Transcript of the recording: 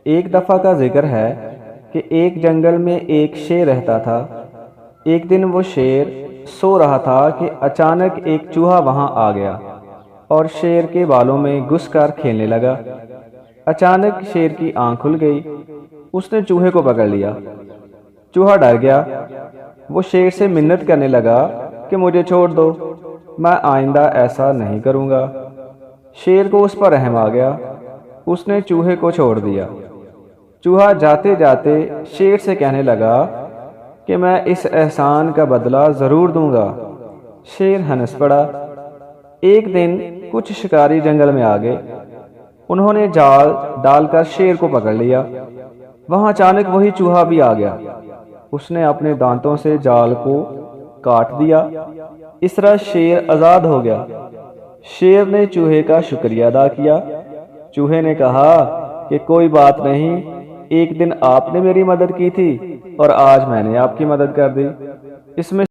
ایک دفعہ کا ذکر ہے کہ ایک جنگل میں ایک شیر رہتا تھا۔ ایک دن وہ شیر سو رہا تھا کہ اچانک ایک چوہا وہاں آ گیا اور شیر کے بالوں میں گھس کر کھیلنے لگا۔ اچانک شیر کی آنکھ کھل گئی۔ اس نے چوہے کو پکڑ لیا۔ چوہا ڈر گیا۔ وہ شیر سے منت کرنے لگا کہ مجھے چھوڑ دو، میں آئندہ ایسا نہیں کروں گا۔ شیر کو اس پر رحم آ گیا۔ اس نے چوہے کو چھوڑ دیا۔ چوہا جاتے جاتے شیر سے کہنے لگا کہ میں اس احسان کا بدلہ ضرور دوں گا۔ شیر ہنس پڑا۔ ایک دن کچھ شکاری جنگل میں آ گئے۔ انہوں نے جال ڈال کر شیر کو پکڑ لیا۔ وہاں اچانک وہی چوہا بھی آ گیا۔ اس نے اپنے دانتوں سے جال کو کاٹ دیا۔ اس طرح شیر آزاد ہو گیا۔ شیر نے چوہے کا شکریہ ادا کیا۔ چوہے نے کہا کہ کوئی بات نہیں، ایک دن آپ نے میری مدد کی تھی اور آج میں نے آپ کی مدد کر دی۔ اس میں